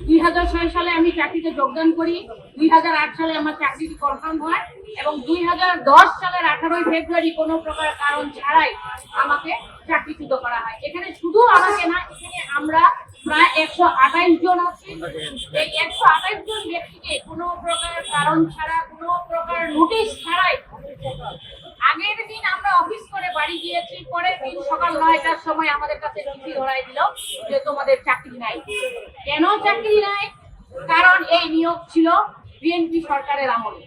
2006 সালে আমি চাকরিতে যোগদান করি। 2008 সালে আমার চাকরিটি কনফার্ম হয় এবং 2010 সালের 18 ফেব্রুয়ারি কোনো প্রকার কারণ ছাড়াই আমাকে চাকরিচ্যুত করা হয়। এখানে শুধু আমাকে না, এখানে আমরা প্রায় 128 জন আছি। এই 128 জন ব্যক্তিকে কোনো প্রকার কারণ ছাড়া, কোনো প্রকার নোটিশ ছাড়াই আগের দিন আমরা অফিস করে বাড়ি গিয়েছি, পরের দিন সকাল 9টার সময় আমাদের কাছে চিঠি ধরাই দিল যে তোমাদের চাকরি নাই। কেন চাকরি নাই? কারণ এই নিয়োগ ছিল বিএনপি সরকারের আমলে।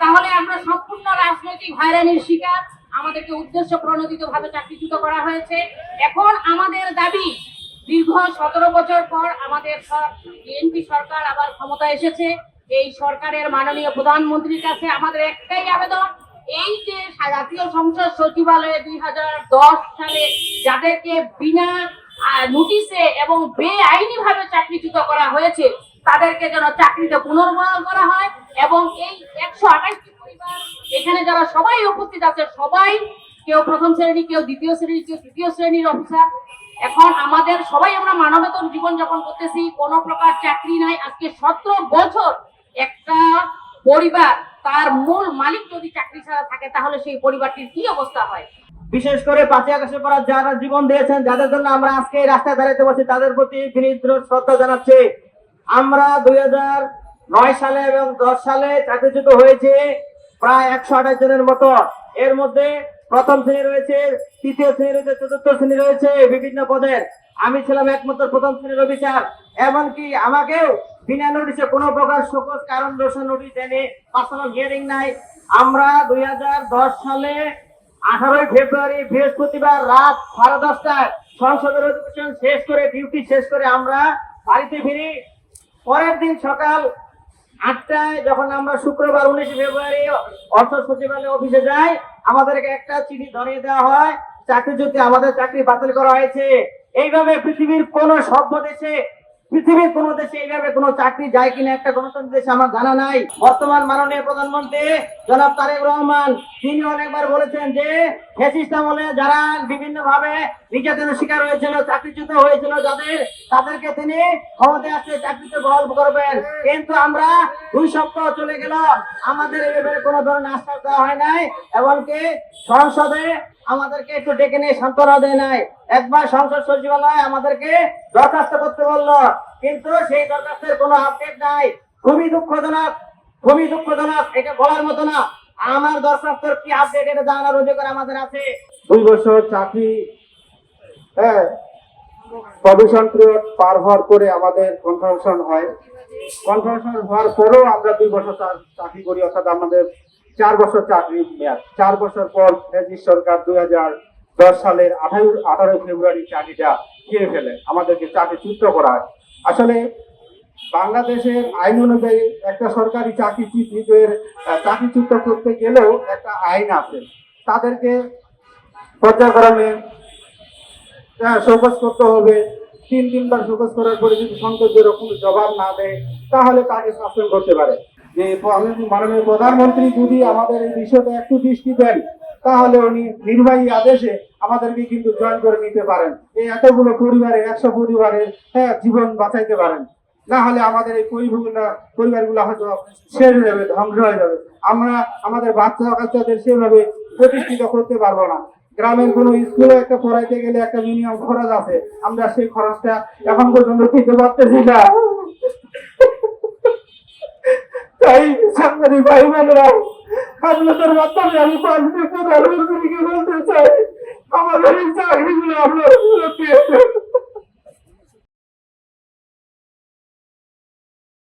তাহলে আমরা সম্পূর্ণ রাজনৈতিক হয়রানির শিকার, আমাদেরকে উদ্দেশ্য প্রণোদিত ভাবে চাকরিচ্যুত করা হয়েছে। এখন আমাদের দাবি, দীর্ঘ 17 বছর পর আমাদের বিএনপি সরকার আবার ক্ষমতা এসেছে। এই সরকারের মাননীয় প্রধানমন্ত্রীর কাছে আমাদের একটাই আবেদন, এই যে জাতীয় সংসদ সচিবালয়ে 2010 সালে যাদেরকে বিনা নোটিশে এবং বেআইনি ভাবে চাকরিচ্যুত করা হয়েছে, তাদেরকে যেন চাকরিতে পুনর্বহাল করা হয় এবং এই 128টি পরিবার এখানে যারা সবাই উপস্থিত আছে, সবাই কেউ প্রথম শ্রেণী, কেউ দ্বিতীয় শ্রেণী, কেউ তৃতীয় শ্রেণীর অফিসার। এখন আমাদের সবাই আমরা মানবেতর জীবনযাপন করতেছি, কোনো প্রকার চাকরি নাই। আজকে 17 বছর একটা পরিবার, তার মূল মালিক যদি চাকরি ছাড়া থাকে, তাহলে সেই পরিবারটির কি অবস্থা হয়? বিশেষ করে 5ই আগস্টের পর যারা জীবন দিয়েছেন, যাদের জন্য আমরা আজকে এই রাস্তায় দাঁড়াতে বসি, তাদের প্রতি বিনীত শ্রদ্ধা জানাচ্ছি। আমরা 2009 সালে এবং 10 সালে চাকরিচ্যুত হয়েছে প্রায় 128 জনের মতো। এর মধ্যে প্রথম শ্রেণী রয়েছে, তৃতীয় শ্রেণী রয়েছে, চতুর্থ শ্রেণী রয়েছে বিভিন্ন পদের। আমি ছিলাম একমাত্র প্রথম শ্রেণীর অফিসার। এমনকি আমাকেও বিনা নোটিশে কোনো প্রকার শোকজ কারণ দর্শানোর নোটিশ দেয়নি, পার্সোনাল হিয়ারিং নাই। আমরা 2010 সালে 18 ফেব্রুয়ারি বৃহস্পতিবার রাত 10:30টায় সংসদের অধিবেশন শেষ করে, ডিউটি শেষ করে আমরা বাড়িতে ফিরি। পরের দিন সকাল 8টায় যখন আমরা শুক্রবার 19 ফেব্রুয়ারি অর্থ সচিবালয় অফিসে যাই, আমাদেরকে একটা চিঠি ধরিয়ে দেওয়া হয়, চাকরিচ্যুত, আমাদের চাকরি বাতিল করা হয়েছে। এইভাবে পৃথিবীর কোন সভ্য দেশে, পৃথিবীর কোন দেশে এইভাবে কোন চাকরি যায় কিনা একটা গণতন্ত্র দেশে আমার জানা নাই। বর্তমান মাননীয় প্রধানমন্ত্রী জনাব তারেক রহমান, তিনি অনেকবার বলেছেন যে ফ্যাসিস্ট আমলে যারা বিভিন্ন ভাবে নির্যাতনের শিকার হয়েছিল, চাকরিচ্যুত হয়েছিল যাদের, তাদেরকে তিনি ক্ষমতায় আসলে চাকরিতে বহাল করবেন। কিন্তু আমরা 2 সপ্তাহ চলে গেল, আমাদের এই ব্যাপারে কোনো ধরনের আশ্বাস দেওয়া হয় নাই। এমনকি সংসদে আমাদেরকে একটু ডেকে নিয়ে সান্ত্বনা দেয় নাই। একবার সংসদ সচিবালয় আমাদেরকে দরখাস্ত করতে বললো, কিন্তু সেই দরখাস্তের কোনো আপডেট নাই। খুবই দুঃখজনক, খুবই দুঃখজনক। এটা বলার মতো না। আমার দরখাস্তের কি আপডেট, এটা জানার অধিকার আমাদের আছে। 2 বছর চাকরি প্রভিশন পিরিয়ড পার হওয়ার পরে আমাদের কনফার্মেশন হয়। কনফার্মেশন হওয়ার পরেও আমরা 2 বছর চাকরি করি, অর্থাৎ আমাদের 4 বছর চাকরি মেয়াদ। 4 বছর পর ফ্যাসিস্ট সরকার 2010 সালের 18 ফেব্রুয়ারি চাকরিটা খেয়ে ফেলে, আমাদেরকে চাকরিচ্যুত করা হয়। আসলে বাংলাদেশের আইন অনুযায়ী একটা সরকারি চাকরিচ্যুতদের চাকরিচ্যুত করতে গেলেও একটা আইন আছে। তাদেরকে পর্যায়ক্রমে শোকজ করতে হবে। 3 বার শোকজ করার পরে যদি সংসদ এরকম জবাব না দেয়, তাহলে তাকে সাসপেন্ড করতে পারে। যে মাননীয় প্রধানমন্ত্রী যদি আমাদের এই বিষয়টা একটু দৃষ্টি দেন, তাহলে উনি নির্বাহী আদেশে আমাদেরকে কিন্তু জয়েন করে নিতে পারেন। এই এতগুলো পরিবারে, 100 পরিবারের জীবন বাঁচাইতে পারেন। না হলে আমাদের এই পরিবারগুলো হয়তো শেষ হয়ে যাবে, ধ্বংস হয়ে যাবে। আমরা আমাদের বাচ্চা কাচ্চাদের সেভাবে প্রতিষ্ঠিত করতে পারবো না। গ্রামের কোনো স্কুলে একটা পড়াইতে গেলে একটা মিনিমাম খরচ আছে, আমরা সেই খরচটা এখন পর্যন্ত দিতে পারতেছি না। তাই সাংবাদিক ভাই বোনেরা, আপনাদের মাধ্যমে আমি প্রধানমন্ত্রীকে বলতে চাই, আমাদের এই চাকরিগুলো আপনারা